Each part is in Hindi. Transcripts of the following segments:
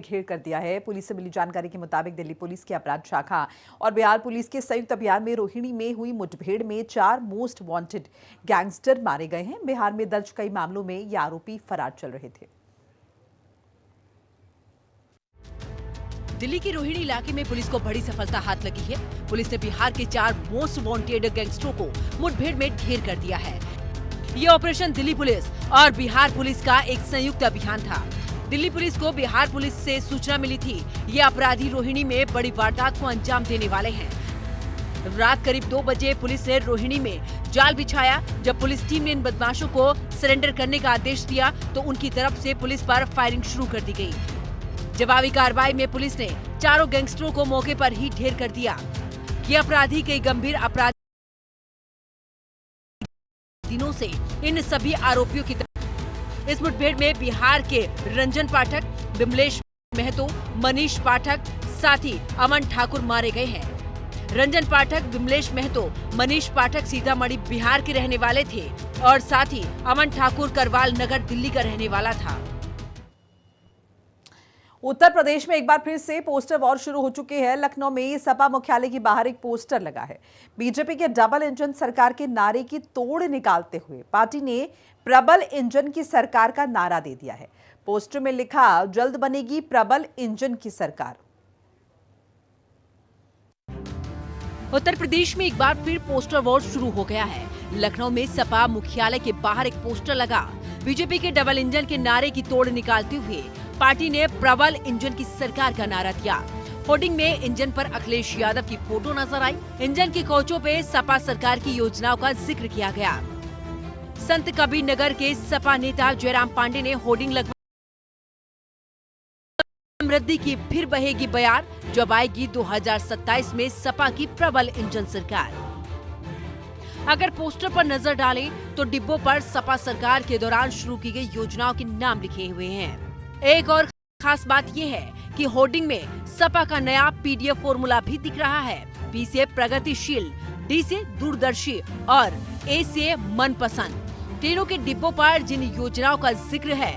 घेर कर दिया है। पुलिस से मिली जानकारी के मुताबिक दिल्ली पुलिस की अपराध शाखा और बिहार पुलिस के संयुक्त अभियान में रोहिणी में हुई मुठभेड़ में 4 मोस्ट वांटेड गैंगस्टर मारे गए हैं। बिहार में दर्ज कई मामलों में ये आरोपी फरार चल रहे थे। दिल्ली के रोहिणी इलाके में पुलिस को बड़ी सफलता हाथ लगी है। पुलिस ने बिहार के 4 मोस्ट वांटेड गैंगस्टरों को मुठभेड़ में ढेर कर दिया है। ये ऑपरेशन दिल्ली पुलिस और बिहार पुलिस का एक संयुक्त अभियान था। दिल्ली पुलिस को बिहार पुलिस से सूचना मिली थी ये अपराधी रोहिणी में बड़ी वारदात को अंजाम देने वाले हैं। रात करीब 2 बजे पुलिस ने रोहिणी में जाल बिछाया। जब पुलिस टीम ने इन बदमाशों को सरेंडर करने का आदेश दिया तो उनकी तरफ से पुलिस पर फायरिंग शुरू कर दी गई। जवाबी कार्रवाई में पुलिस ने चारों गैंगस्टरों को मौके पर ही ढेर कर दिया। ये अपराधी कई गंभीर अपराध दिनों से इन सभी आरोपियों की तरफ। इस मुठभेड़ में बिहार के रंजन पाठक, विमलेश महतो, मनीष पाठक, साथ ही अमन ठाकुर मारे गए हैं। रंजन पाठक, विमलेश महतो, मनीष पाठक सीतामढ़ी बिहार के रहने वाले थे और साथ ही अमन ठाकुर करवाल नगर दिल्ली का रहने वाला था। उत्तर प्रदेश में एक बार फिर से पोस्टर वॉर शुरू हो चुके हैं। लखनऊ में सपा मुख्यालय के बाहर एक पोस्टर लगा है। बीजेपी के डबल इंजन सरकार के नारे की तोड़ निकालते हुए पार्टी ने प्रबल इंजन की सरकार का नारा दे दिया है। पोस्टर में लिखा, जल्द बनेगी प्रबल इंजन की सरकार। उत्तर प्रदेश में एक बार फिर पोस्टर वॉर शुरू हो गया है। लखनऊ में सपा मुख्यालय के बाहर एक पोस्टर लगा। बीजेपी के डबल इंजन के नारे की तोड़ निकालते हुए पार्टी ने प्रबल इंजन की सरकार का नारा दिया। होर्डिंग में इंजन पर अखिलेश यादव की फोटो नजर आई। इंजन के कोचों पे सपा सरकार की योजनाओं का जिक्र किया गया। संत कबीर नगर के सपा नेता जयराम पांडे ने होर्डिंग लगवाई। समृद्धि की फिर बहेगी बयार, जब आएगी 2027 में सपा की प्रबल इंजन सरकार। अगर पोस्टर पर नजर डालें तो डिब्बों पर सपा सरकार के दौरान शुरू की गई योजनाओं के नाम लिखे हुए हैं। एक और खास बात यह है कि होर्डिंग में सपा का नया पीडीएफ फॉर्मूला भी दिख रहा है। पी से प्रगतिशील, डी से दूरदर्शी और ए से मनपसंद। तीनों के डिब्बों पर जिन योजनाओं का जिक्र है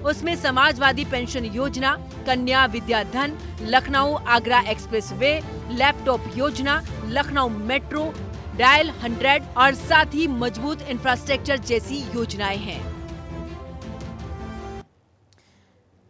उसमें Samajwadi pension Yojana, Kanya Vidyadhan, Lucknow Agra expressway, laptop Yojana, Lucknow metro, dial 100 और साथ ही मजबूत इंफ्रास्ट्रक्चर जैसी योजनाएं हैं।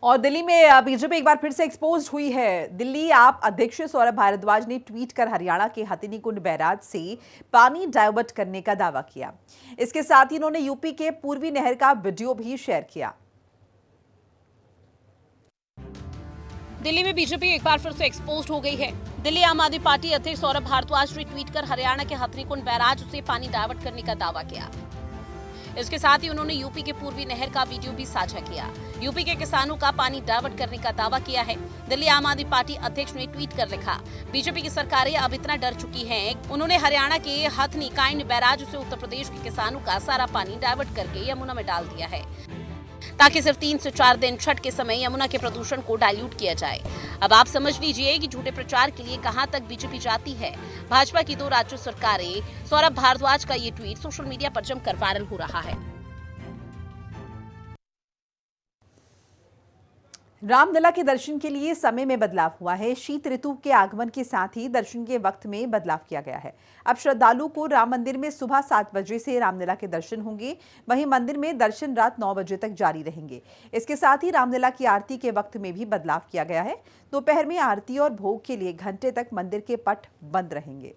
और दिल्ली में बीजेपी एक बार फिर से एक्सपोज हुई है। दिल्ली आप अध्यक्ष सौरभ भारद्वाज ने ट्वीट कर हरियाणा के हथिनीकुंड बैराज से पानी डाइवर्ट करने का दावा किया। इसके साथ ही इन्होंने यूपी के पूर्वी नहर का वीडियो भी शेयर किया। दिल्ली में बीजेपी एक बार फिर से एक्सपोज हो गई है। दिल्ली आम आदमी पार्टी अध्यक्ष सौरभ भारद्वाज ने ट्वीट कर हरियाणा के हथिनीकुंड बैराज से पानी डाइवर्ट करने का दावा किया। इसके साथ ही उन्होंने यूपी के पूर्वी नहर का वीडियो भी साझा किया। यूपी के किसानों का पानी डाइवर्ट करने का दावा किया है। दिल्ली आम आदमी पार्टी अध्यक्ष ने ट्वीट कर लिखा, बीजेपी की सरकारें अब इतना डर चुकी हैं। उन्होंने हरियाणा के हथनी काइंड बैराज से उत्तर प्रदेश के किसानों का सारा पानी डाइवर्ट करके यमुना में डाल दिया है, ताकि सिर्फ 3 से 4 दिन छठ के समय यमुना के प्रदूषण को डाइल्यूट किया जाए। अब आप समझ लीजिए कि झूठे प्रचार के लिए कहां तक बीजेपी जाती है। भाजपा की 2 राज्य सरकारें। सौरभ भारद्वाज का ये ट्वीट सोशल मीडिया पर जमकर वायरल हो रहा है। रामलला के दर्शन के लिए समय में बदलाव हुआ है। शीत ऋतु के आगमन के साथ ही दर्शन के वक्त में बदलाव किया गया है। अब श्रद्धालु को राम मंदिर में सुबह 7 बजे से रामलला के दर्शन होंगे। वहीं मंदिर में दर्शन रात 9 बजे तक जारी रहेंगे। इसके साथ ही रामलला की आरती के वक्त में भी बदलाव किया गया है। दोपहर में आरती और भोग के लिए घंटे तक मंदिर के पट बंद रहेंगे।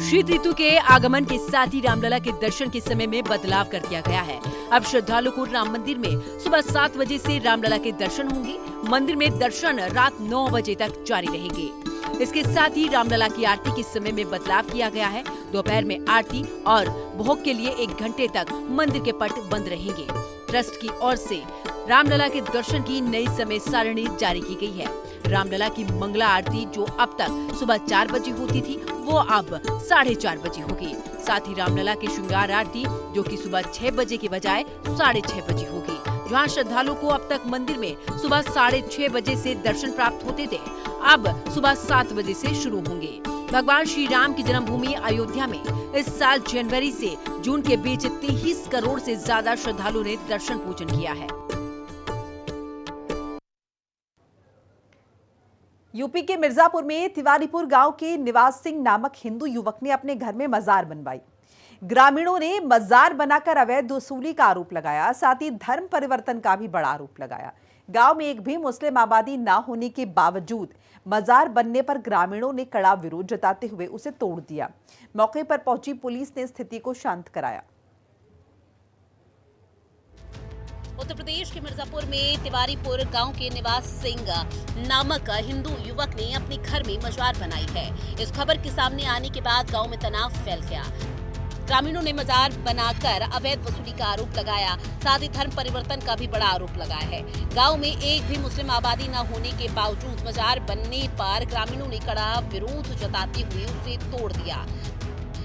शीत ऋतु के आगमन के साथ ही रामलला के दर्शन के समय में बदलाव कर दिया गया है। अब श्रद्धालु को राम मंदिर में सुबह 7 बजे से रामलला के दर्शन होंगे। मंदिर में दर्शन रात 9 बजे तक जारी रहेंगे। इसके साथ ही रामलला की आरती के समय में बदलाव किया गया है। दोपहर में आरती और भोग के लिए 1 घंटे तक मंदिर के पट बंद रहेंगे। ट्रस्ट की ओर से रामलला के दर्शन की नई समय सारणी जारी की गई है। रामलला की मंगला आरती जो अब तक सुबह 4 बजे होती थी वो अब 4:30 बजे होगी। साथ ही रामलला की श्रृंगार आरती जो कि सुबह 6 बजे के बजाय 6:30 बजे होगी। जहां श्रद्धालु को अब तक मंदिर में सुबह 6:30 बजे से दर्शन प्राप्त होते थे, अब सुबह 7 बजे से शुरू होंगे। भगवान श्री राम की जन्मभूमि अयोध्या में इस साल जनवरी से जून के बीच 23 करोड़ से ज्यादा श्रद्धालुओं ने दर्शन पूजन किया है। यूपी के मिर्जापुर में तिवारीपुर गांव के निवास सिंह नामक हिंदू युवक ने अपने घर में मजार बनवाई। ग्रामीणों ने मजार बनाकर अवैध वसूली का आरोप लगाया, साथ ही धर्म परिवर्तन का भी बड़ा आरोप लगाया। गांव में एक भी मुस्लिम आबादी न होने के बावजूद मजार बनने पर ग्रामीणों ने कड़ा विरोध जताते हुए उसे तोड़ दिया। मौके पर पहुंची पुलिस ने स्थिति को शांत कराया। उत्तर प्रदेश के मिर्जापुर में तिवारीपुर गांव के निवास सिंह नामक हिंदू युवक ने अपने घर में मजार बनाई है। इस खबर के सामने आने के बाद गांव में तनाव फैल गया। ग्रामीणों ने मजार बनाकर अवैध वसूली का आरोप लगाया, साथ ही धर्म परिवर्तन का भी बड़ा आरोप लगाया है। गांव में एक भी मुस्लिम आबादी न होने के बावजूद मजार बनने पर ग्रामीणों ने कड़ा विरोध जताते हुए उसे तोड़ दिया।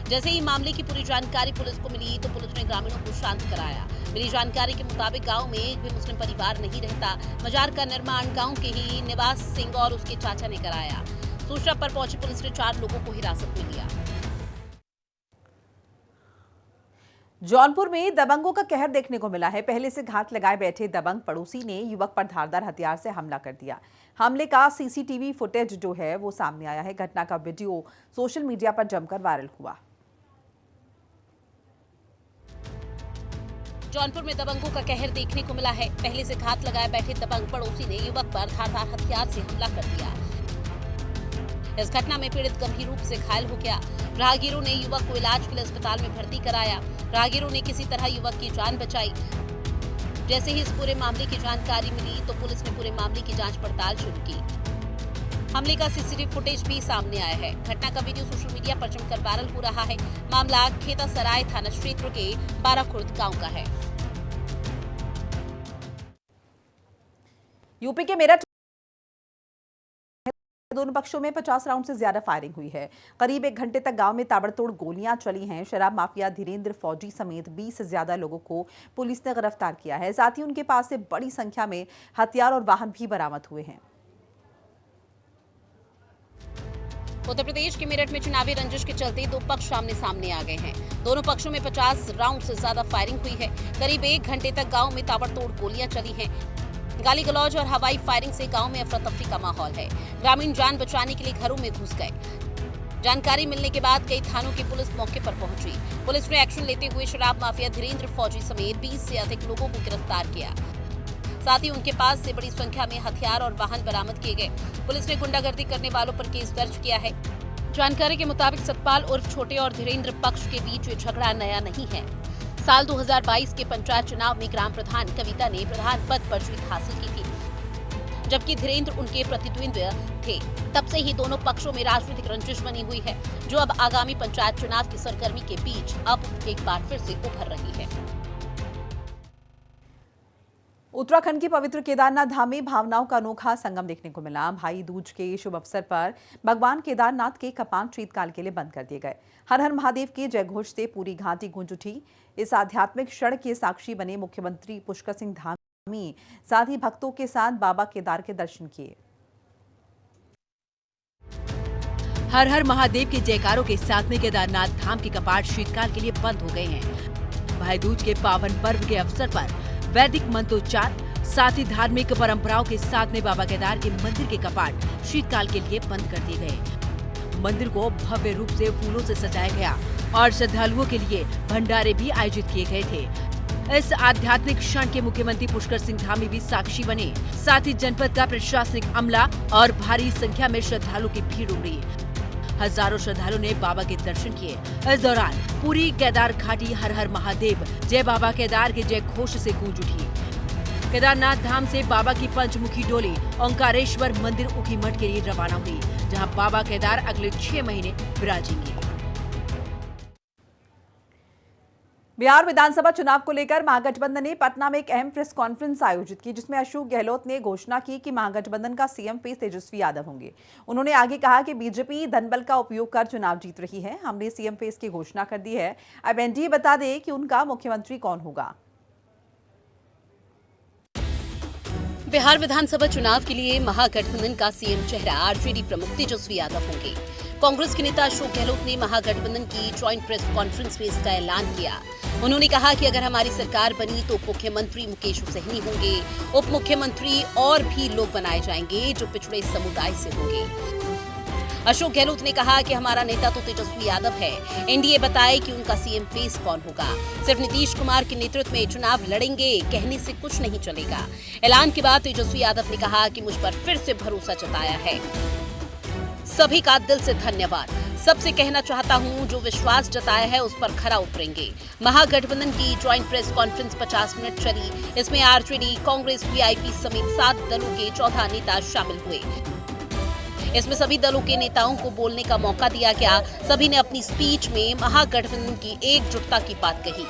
जैसे ही मामले की पूरी जानकारी पुलिस को मिली तो पुलिस ने ग्रामीणों को शांत कराया। मिली जानकारी के मुताबिक गांव में एक भी मुस्लिम परिवार नहीं रहता। मजार का निर्माण गांव के ही निवास सिंह और उसके चाचा ने कराया। सूचना पर पहुंची पुलिस ने 4 लोगों को हिरासत में लिया। जौनपुर में दबंगों का कहर देखने को मिला है। पहले से घात लगाए बैठे दबंग पड़ोसी ने युवक पर धारदार हथियार से हमला कर दिया। हमले का सीसीटीवी फुटेज जो है वो सामने आया है। घटना का वीडियो सोशल मीडिया पर जमकर वायरल हुआ। जौनपुर में दबंगों का कहर देखने को मिला है। पहले से घात लगाए बैठे दबंग पड़ोसी ने युवक पर धारदार हथियार से हमला कर दिया। इस घटना में पीड़ित गंभीर रूप से घायल हो गया। राहगीरों ने युवक को इलाज के लिए अस्पताल में भर्ती कराया। राहगीरों ने किसी तरह युवक की जान बचाई। जैसे ही इस पूरे मामले की जानकारी मिली तो पुलिस ने पूरे मामले की जांच पड़ताल शुरू की। हमले का सीसीटीवी फुटेज भी सामने आया है। घटना का वीडियो सोशल मीडिया पर जमकर वायरल हो रहा है। मामला खेतासराय थाना क्षेत्र के बाराखुर्द गांव का है। यूपी के मेरठ दोनों पक्षों में 50 राउंड से ज्यादा फायरिंग हुई है। करीब 1 घंटे तक गांव में ताबड़तोड़ गोलियां चली हैं। शराब माफिया धीरेन्द्र फौजी समेत 20 से ज्यादा लोगों को पुलिस ने गिरफ्तार किया है। साथ ही उनके पास से बड़ी संख्या में हथियार और वाहन भी बरामद हुए हैं। उत्तर प्रदेश के मेरठ में चुनावी रंजिश के चलते 2 पक्ष आमने सामने आ गए हैं। दोनों पक्षों में 50 राउंड से ज्यादा फायरिंग हुई है। करीब 1 घंटे तक गांव में ताबड़तोड़ गोलियां चली हैं। गाली गलौज और हवाई फायरिंग से गांव में अफरा तफरी का माहौल है। ग्रामीण जान बचाने के लिए घरों में घुस गए। जानकारी मिलने के बाद कई थानों की पुलिस मौके पर पहुंची। पुलिस ने एक्शन लेते हुए शराब माफिया धीरेन्द्र फौजी समेत 20 से अधिक लोगों को गिरफ्तार किया। साथ ही उनके पास से बड़ी संख्या में हथियार और वाहन बरामद किए गए। पुलिस ने गुंडागर्दी करने वालों पर केस दर्ज किया है। जानकारी के मुताबिक सतपाल उर्फ छोटे और धीरेन्द्र पक्ष के बीच ये झगड़ा नया नहीं है। साल 2022 के पंचायत चुनाव में ग्राम प्रधान कविता ने प्रधान पद पर जीत हासिल की थी, जबकि धीरेन्द्र उनके प्रतिद्वंद्वी थे। तब से ही दोनों पक्षों में राजनीतिक रंजिश बनी हुई है, जो अब आगामी पंचायत चुनाव की सरगर्मी के बीच अब एक बार फिर से उभर रही है। उत्तराखंड के पवित्र केदारनाथ धाम में भावनाओं का अनोखा संगम देखने को मिला। भाई दूज के शुभ अवसर पर भगवान केदारनाथ के कपाट शीतकाल के लिए बंद कर दिए गए। हर हर महादेव के जयघोष से पूरी घाटी गूंज उठी। इस आध्यात्मिक क्षण के साक्षी बने मुख्यमंत्री पुष्कर सिंह धामी, साथ ही भक्तों के साथ बाबा केदार के दर्शन किए। हर हर महादेव के जयकारों के साथ में केदारनाथ धाम के कपाट शीतकाल के लिए बंद हो गए हैं। भाई दूज के पावन पर्व के अवसर पर वैदिक मंत्रोच्चार, साथ ही धार्मिक परंपराओं के साथ में बाबा केदार के मंदिर के कपाट शीतकाल के लिए बंद कर दिए गए। मंदिर को भव्य रूप से फूलों से सजाया गया और श्रद्धालुओं के लिए भंडारे भी आयोजित किए गए थे। इस आध्यात्मिक क्षण के मुख्यमंत्री पुष्कर सिंह धामी भी साक्षी बने। साथ ही जनपद का प्रशासनिक अमला और भारी संख्या में श्रद्धालुओं की भीड़ उमड़ी। हजारों श्रद्धालुओं ने बाबा के दर्शन किए। इस दौरान पूरी केदार घाटी हर हर महादेव जय बाबा केदार के जय घोष से गूंज उठी। केदारनाथ धाम से बाबा की पंचमुखी डोली ओंकारेश्वर मंदिर ऊखीमठ के लिए रवाना हुई, जहां बाबा केदार अगले 6 महीने विराजेंगे। बिहार विधानसभा चुनाव को लेकर महागठबंधन ने पटना में एक अहम प्रेस कॉन्फ्रेंस आयोजित की, जिसमें अशोक गहलोत ने घोषणा की कि महागठबंधन का सीएम फेस तेजस्वी यादव होंगे। उन्होंने आगे कहा कि बीजेपी धनबल का उपयोग कर चुनाव जीत रही है। हमने सीएम फेस की घोषणा कर दी है। अब एनडीए बता दे कि उनका मुख्यमंत्री कौन होगा। बिहार विधानसभा चुनाव के लिए महागठबंधन का सीएम चेहरा आरजेडी प्रमुख तेजस्वी यादव होंगे। कांग्रेस के नेता अशोक गहलोत ने महागठबंधन की ज्वाइंट प्रेस कॉन्फ्रेंस में इसका ऐलान किया। उन्होंने कहा कि अगर हमारी सरकार बनी तो उप मुख्यमंत्री मुकेश सहनी होंगे। उप मुख्यमंत्री और भी लोग बनाए जाएंगे जो पिछड़े समुदाय से होंगे। अशोक गहलोत ने कहा कि हमारा नेता तो तेजस्वी यादव है, एनडीए बताए कि उनका सीएम फेस कौन होगा। सिर्फ नीतीश कुमार के नेतृत्व में चुनाव लड़ेंगे कहने से कुछ नहीं चलेगा। ऐलान के बाद तेजस्वी यादव ने कहा कि मुझ पर फिर से भरोसा जताया है। सभी का दिल से धन्यवाद। सबसे कहना चाहता हूं, जो विश्वास जताया है उस पर खरा उतरेंगे। महागठबंधन की ज्वाइंट प्रेस कॉन्फ्रेंस 50 मिनट चली। इसमें आरजेडी, कांग्रेस, वीआईपी समेत 7 दलों के 14 नेता शामिल हुए। इसमें सभी दलों के नेताओं को बोलने का मौका दिया गया। सभी ने अपनी स्पीच में महागठबंधन की एकजुटता की बात कही।